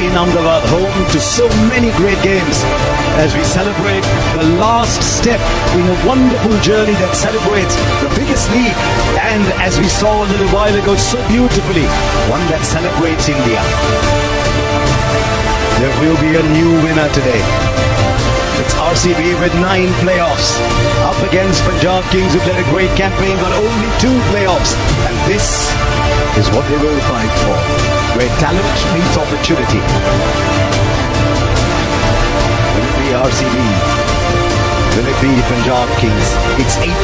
in Ahmedabad, home to so many great games, as we celebrate the last step in a wonderful journey that celebrates the biggest league, and as we saw a little while ago so beautifully, one that celebrates India. There will be a new winner today. It's RCB with 9 playoffs up against Punjab Kings, who led a great campaign but only 2 playoffs, and this is what they will fight for, where talent meets opportunity. Will it be RCB? Will it be Punjab Kings? It's 18-18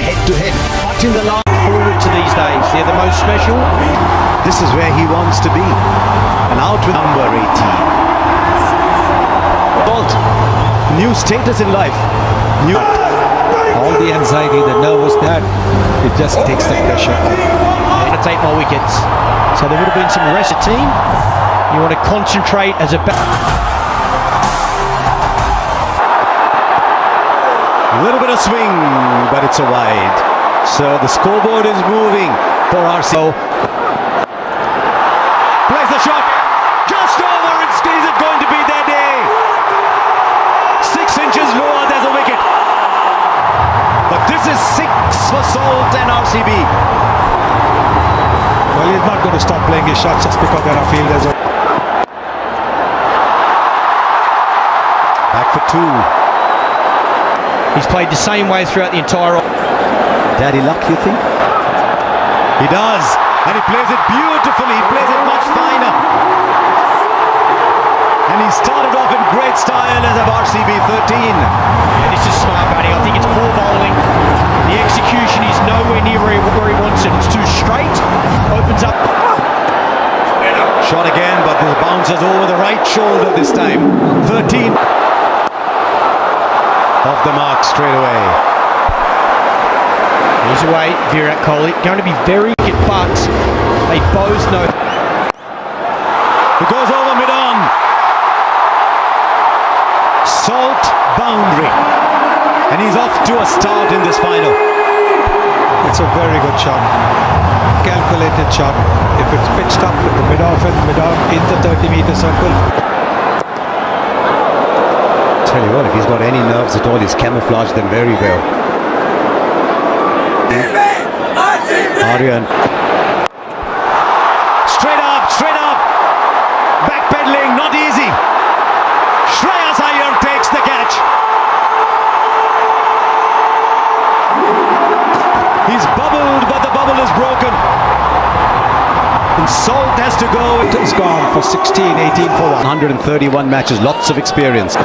head-to-head. But in the last forward to these days, they're the most special. This is where he wants to be. And out with number 18. Bolt, new status in life. New. All the anxiety, the nervous, that it just takes the pressure off. They're going to take more wickets. So there would have been some rest of the team. You want to concentrate as a A little bit of swing, but it's a wide. So the scoreboard is moving for RCB. Plays the shot. Just over. Is it going to be their day? 6 inches lower, there's a wicket. But this is 6 for Salt and RCB. Well, he's not going to stop playing his shots just because there are fielders. Back for 2. He's played the same way throughout the entire. Daddy luck, you think? He does, and he plays it beautifully. He plays it much finer. And he started off in great style as of RCB 13. This is smart batting. I think it's poor bowling. The execution is nowhere near where he wants it. It's too straight. Opens up. Shot again, but this bounces over the right shoulder this time. 13. Off the mark straight away. He's away, Virat Kohli. Going to be very good, but they both know. It goes over mid-on. Salt boundary. And he's off to a start in this final. It's a very good shot. Calculated shot. If it's pitched up with the mid-off and mid-on in the 30-meter circle. Tell you what, if he's got any nerves at all, he's camouflaged them very well. Aryan. Straight up, backpedaling, not easy. Shreyas Iyer takes the catch. He's bubbled, but the bubble is broken. And Salt has to go. It's gone for 16, 18 for 1. 131 matches, lots of experience.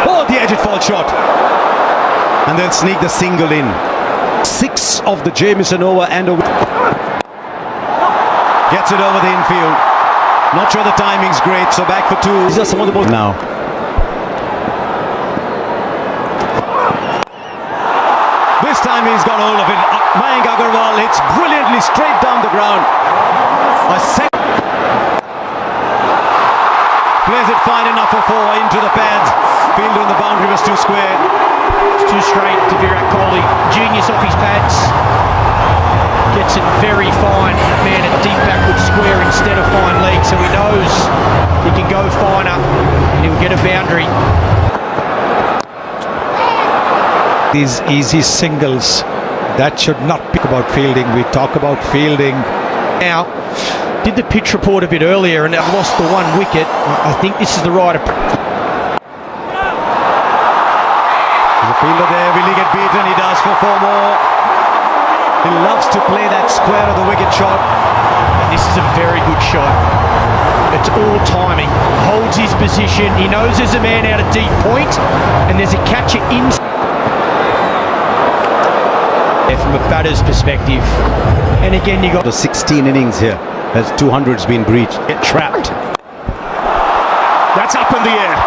Oh, the edge it fall shot. And then sneak the single in. 6 of the Jamieson over and over. Gets it over the infield. Not sure the timing's great, so back for 2. These are some of the balls now. This time he's got hold of it. Mayank Agarwal hits brilliantly straight down the ground. A second. Plays it fine enough for 4 into the pads. Fielder in the boundary was too square. It's too straight to Virat Kohli. Genius off his pads. Gets it very fine. That man at deep backward square instead of fine leg, so he knows he can go finer and he'll get a boundary. These easy singles, that should not be about fielding. We talk about fielding. Now, did the pitch report a bit earlier and they've lost the 1 wicket. I think this is the right approach. The fielder there, will he get beaten? He does for 4 more. He loves to play that square of the wicket shot. This is a very good shot. It's all timing. Holds his position. He knows there's a man out of deep point and there's a catcher in. From a batter's perspective. And again, you got the 16 innings here as 200's been breached. Get trapped. That's up in the air.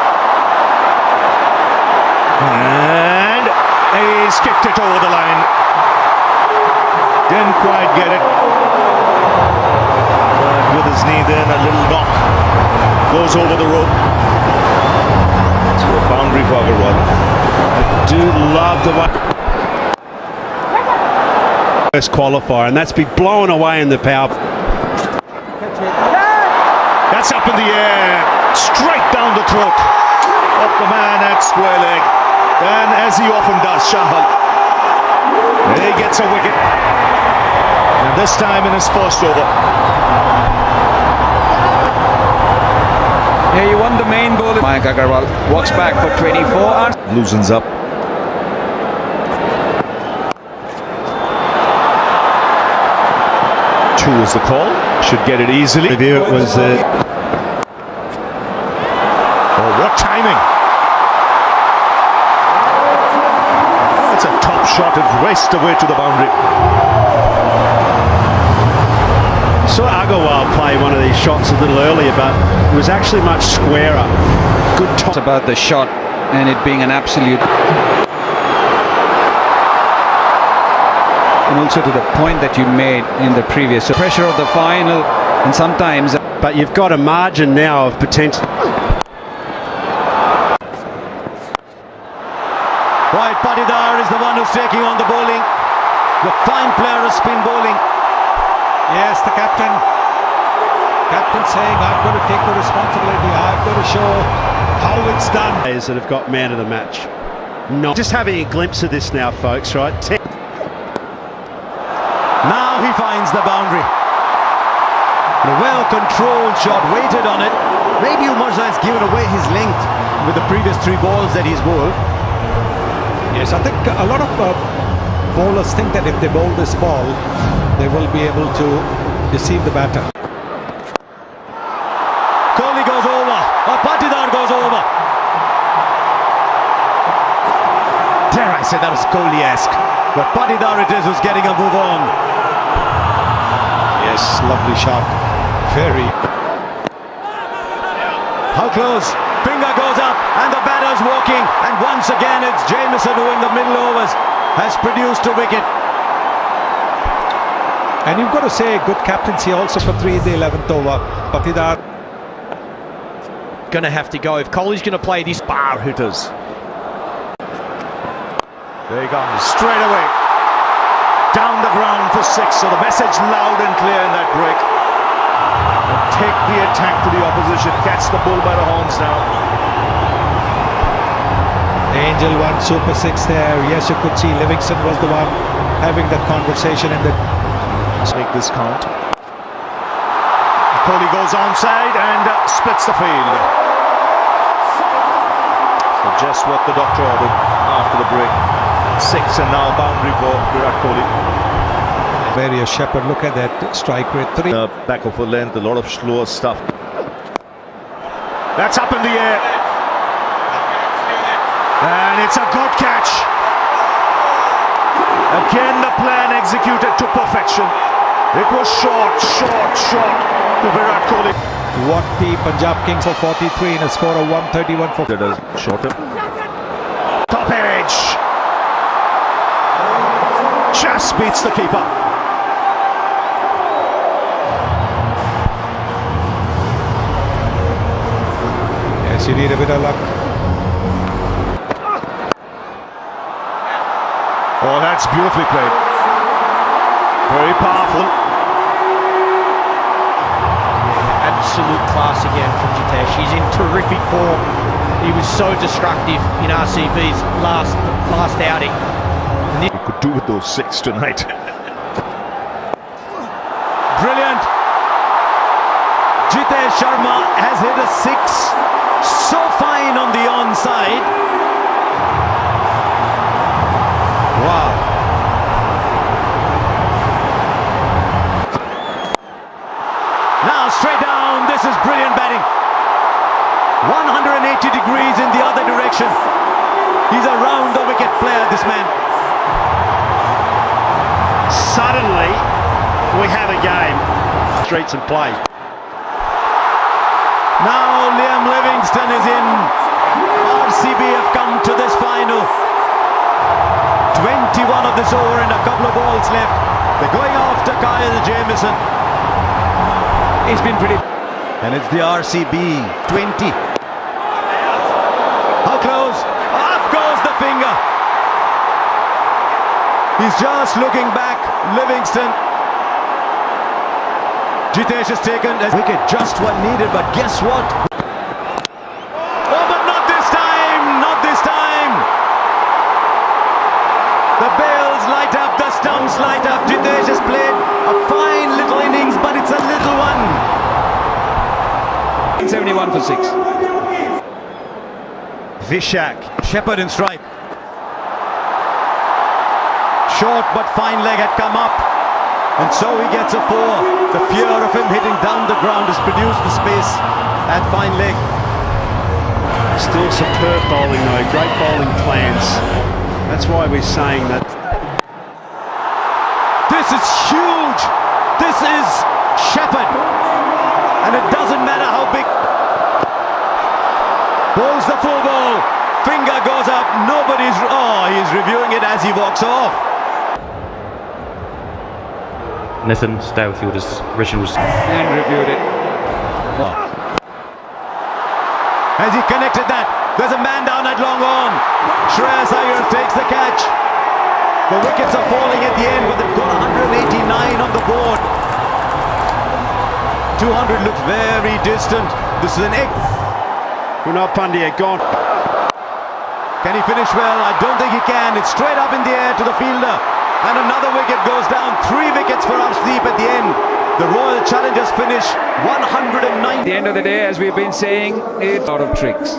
And he's kicked it over the line. Didn't quite get it. But with his knee then, a little knock. Goes over the rope. To a boundary for Agarwal. I do love the one. First qualifier, and that's been blown away in the power. That's up in the air, straight down the throat of the man at square leg. And as he often does, Shahal, he gets a wicket. And this time in his first over. Yeah, he won the main ball. Mayank Agarwal walks back for 24. Loosens up. Two is the call. Should get it easily. Review it was. Oh, what timing! It's a top shot. It raced away to the boundary. Saw Agarwal play one of these shots a little earlier, but it was actually much squarer. Good top. It's about the shot and it being an absolute. And also to the point that you made in the previous. So pressure of the final, and sometimes. But you've got a margin now of potential. Right, Patidar is the one who's taking on the bowling. The fine player of spin bowling. Yes, the captain. Captain saying, I've got to take the responsibility. I've got to show how it's done. Players that have got man of the match. Not just having a glimpse of this now, folks, right? Now he finds the boundary. A well-controlled shot, waited on it. Maybe Umarza has given away his length with the previous 3 balls that he's bowled. Yes, I think a lot of bowlers think that if they bowl this ball, they will be able to deceive the batter. Kohli goes over, or Patidar goes over. Dare I say that was Kohli-esque, but Patidar it is who's getting a move on. Yes, lovely shot. Very. How close? Finger goes up, and the batter's walking, and once again it's Jamieson who in the middle overs has produced a wicket. And you've got to say good captaincy also for 3 in the 11th over. Patidar. Going to have to go. If Kohli's going to play this Bar hitters. There he comes, straight away. Down the ground for 6. So the message loud and clear in that break. And take the attack to the opposition. Catch the bull by the horns now. Angel won Super 6 there. Yes, you could see Livingston was the one having that conversation in the. Let's make this count. Kohli goes onside and splits the field. So just what the doctor ordered after the break. 6 and now boundary for Virat Kohli. Various Shepherd, look at that strike rate. 3. Back of a length, a lot of slower stuff. That's up in the air. And it's a good catch. Again the plan executed to perfection. It was short to Virat Kohli. What the Punjab Kings for 43 in a score of 131 for. That is shorter. Top edge. Just beats the keeper. Yes, you need a bit of luck. Oh, that's beautifully played. Very powerful. absolute class again from Jitesh. He's in terrific form. He was so destructive in RCB's last outing. He could do with those 6 tonight. Brilliant. Jitesh Sharma has hit a 6. So fine on the onside. Wow. Now straight down. This is brilliant batting. 180 degrees in the other direction. He's a round the wicket player, this man. Suddenly, we have a game. Streets and play. Now Liam Livingston is in. RCB have come to this final. 21 of this over and a couple of balls left. They're going after Kyle Jamieson. He's been pretty. And it's the RCB 20. How close? Up goes the finger. He's just looking back. Livingston. Jitesh has taken a wicket, just one needed, but guess what? Oh, but not this time! Not this time! The bails light up, the stumps light up. Jitesh has played a fine little innings, but it's a little one. 71 for 6. Vishak, Shepherd in strike. Short but fine leg had come up, and so he gets a 4. The fear of him hitting down the ground has produced the space at fine leg. Still superb bowling though, great bowling plans. That's why we're saying that. This is huge! This is Shepherd, and it doesn't matter how big. Bowls the full ball, finger goes up, nobody's. Oh, he's reviewing it as he walks off. Nathan Stalefielder's originals. And reviewed it. Has he connected that? There's a man down at long on. Shreyas Iyer takes the catch. The wickets are falling at the end, but they've got 189 on the board. 200 looks very distant. This is an egg. Kunal Pandya gone. Can he finish well? I don't think he can. It's straight up in the air to the fielder. And another wicket goes down. 3 wickets for Arshdeep at the end. The Royal Challengers finish 109. At the end of the day, as we've been saying, it's out of tricks.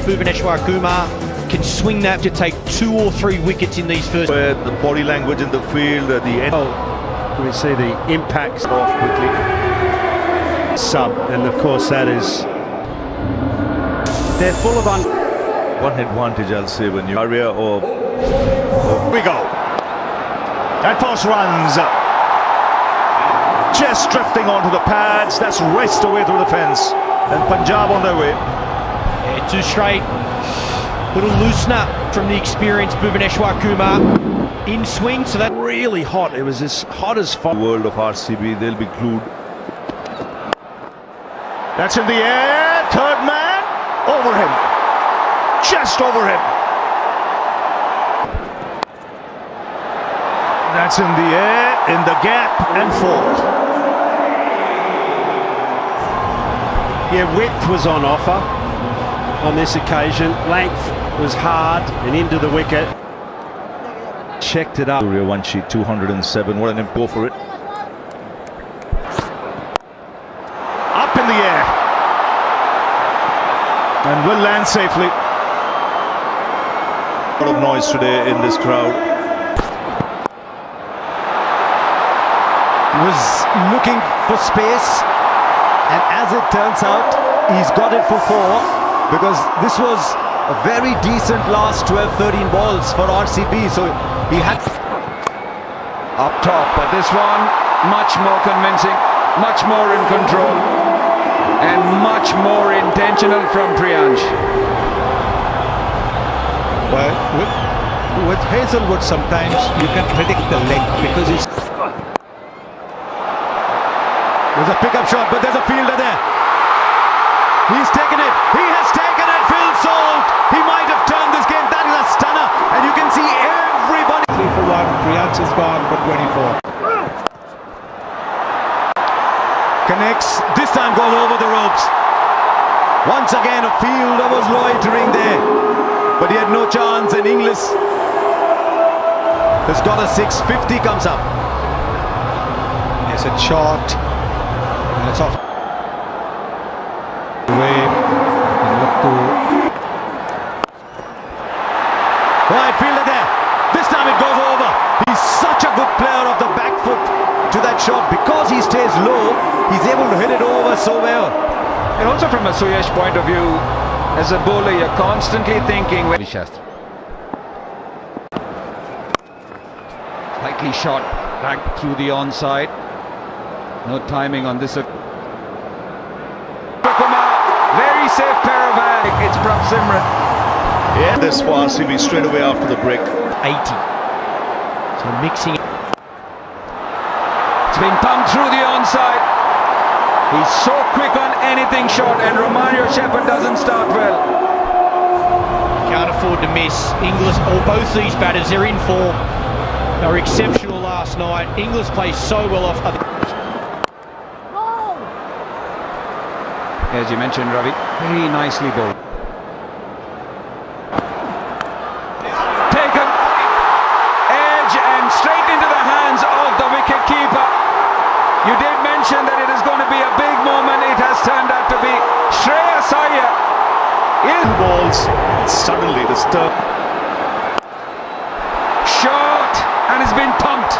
Bhuvaneshwar Kumar can swing that to take 2 or 3 wickets in these first. Where the body language in the field, the end. We see the impacts off quickly. Sub, and of course that is. They're full of One advantage, I'll say, when you area or we go. And toss runs. Just drifting onto the pads. That's raced away through the fence. And Punjab on their way. Yeah, 2 straight. Little loosener from the experienced Bhuvaneshwar Kumar in swing, so that really hot. It was as hot as fire. World of RCB, they'll be glued. That's in the air. Third man over him. Just over him. That's in the air, in the gap, and 4. Yeah, width was on offer on this occasion. Length was hard and into the wicket. Checked it up. Surya Vanshi, 207. What an go for it. Up in the air. And will land safely. A lot of noise today in this crowd. Was looking for space, and as it turns out, he's got it for 4, because this was a very decent last 12-13 balls for RCB, so he had Up top, but this one much more convincing, much more in control, and much more intentional from Priyansh. Well, with Hazelwood sometimes you can predict the length because he's. There's a pickup shot, but there's a fielder there. He's taken it. He has taken it. Phil Salt. He might have turned this game. That is a stunner. And you can see everybody. 3 for 1. Priyansh is gone for 24. Connects. This time goes over the ropes. Once again, a fielder was loitering there. But he had no chance. And Inglis has got a 650 comes up. Yes, it's short. And it's off. Away. And look to. Right fielder there. This time it goes over. He's such a good player of the back foot to that shot. Because he stays low, he's able to hit it over so well. And also from a Suyash point of view, as a bowler, you're constantly thinking. Slightly shot back through the onside. No timing on this. Kumar, very safe pair of hands. It's Prabh Simran. Yeah, this for RCB straight away after the break. 80. So mixing. It's been pumped through the onside. He's so quick on anything short, and Romario Shepherd doesn't start well. Can't afford to miss. Inglis, or both these batters, they're in form. They were exceptional last night. Inglis plays so well off. as you mentioned, Ravi. Very nicely bowled. Taken. Edge and straight into the hands of the wicket keeper. You did mention that it is going to be a big moment. It has turned out to be. Shreyas Iyer. Two balls, suddenly the turn. Shot, and it's been thumped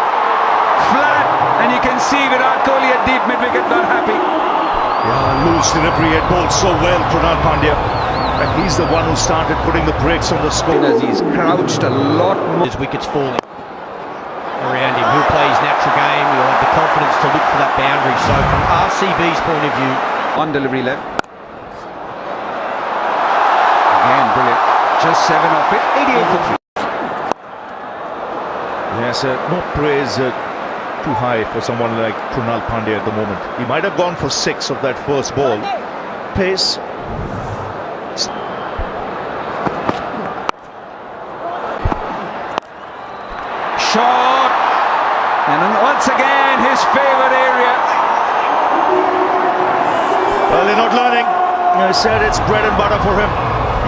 flat, and you can see Virat Kohli at deep mid-wicket not happy. Yeah, loose delivery, had bowled so well, Krunal Pandya. And he's the one who started putting the brakes on the score. As he's crouched a lot more. His wickets falling around him. He'll play his natural game. He'll have the confidence to look for that boundary. So from RCB's point of view, On delivery left. Again, brilliant. Just 7 off it. 88 for 3. Yes, no praise too high for someone like Krunal Pandya at the moment. He might have gone for 6 of that first ball. Pace. Shot. And once again, his favourite area. Well, they're not learning. I said it's bread and butter for him.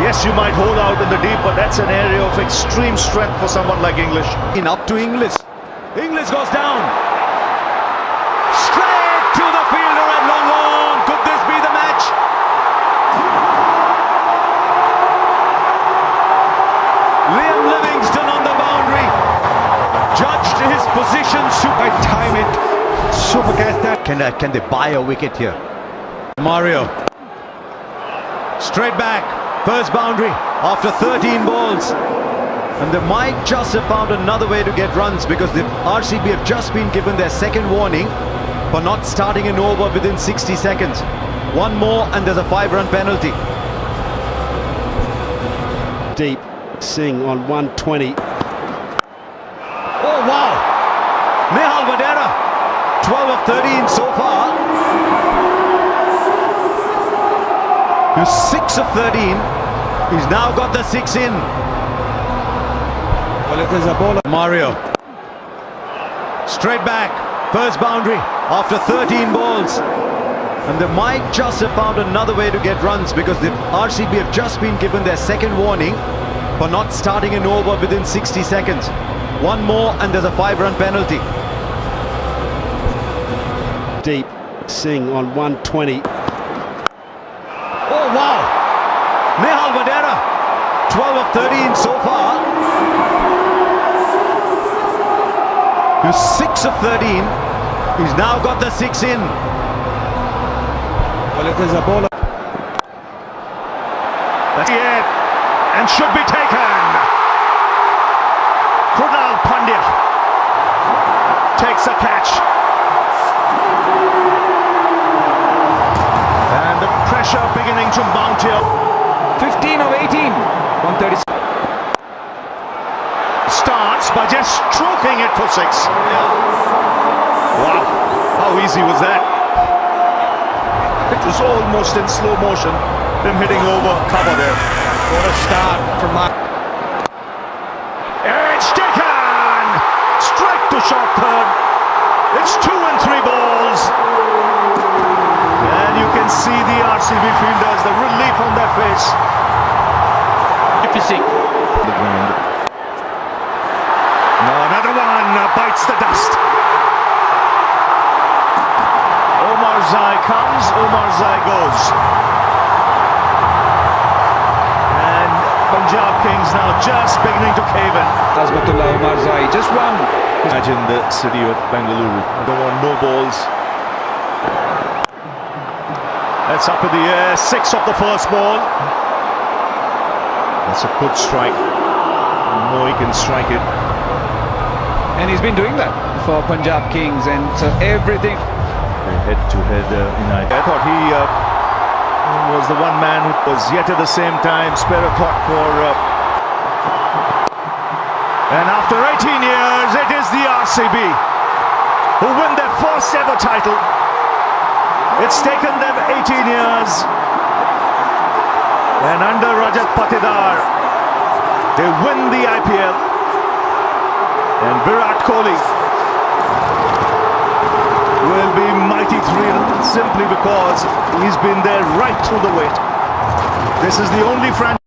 Yes, you might hold out in the deep, but that's an area of extreme strength for someone like English. In up to Inglis. Inglis goes down. Straight to the fielder at long on. Could this be the match? Liam Livingstone on the boundary. Judged his position. Super time it. Super catch that. Can they buy a wicket here? Mario. Straight back. First boundary after 13 balls. And they might just have found another way to get runs because the RCB have just been given their second warning for not starting an over within 60 seconds. One more and there's a 5-run penalty. Deep. Singh on 120. Oh wow! Nehal Vadera, 12 of 13 so far. He's 6 of 13. He's now got the 6 in. Well, it is a bowler. Mario. Straight back. First boundary after 13 balls. And they might just have found another way to get runs because the RCB have just been given their second warning for not starting an over within 60 seconds. One more and there's a 5-run penalty. Deep. Singh on 120. Oh wow! Nehal Vadera, 12 of 13 so far. He's 6 of 13. He's now got the 6 in. Well, it is a bowler. That's it, and should be taken. Krunal Pandya takes the catch. And the pressure beginning to mount here. 15 of 18. 136. Starts by just stroking it for 6. Wow, how easy was that? It was almost in slow motion. Him hitting over cover there. what a start from Mark. It's taken! Strike to short third. It's 2 and 3 balls. And you can see the RCB fielders, the relief on their face. Magnificent. The ground. No, another one bites the dust. Omar Zai comes, Omar Zai goes. And Punjab Kings now just beginning to cave in. Azmatullah Omar Zai, just one. Imagine the city of Bengaluru. Don't want no balls. That's up in the air. 6 of the first ball. That's a good strike. No, he can strike it. And he's been doing that for Punjab Kings, and so everything. Head-to-head United. I thought he was the one man who was yet at the same time spare a thought for. And after 18 years, it is the RCB who win their first ever title. It's taken them 18 years. And under Rajat Patidar, they win the IPL. And Virat Kohli will be mighty thrilled. simply because he's been there right through the wait. This is the only franchise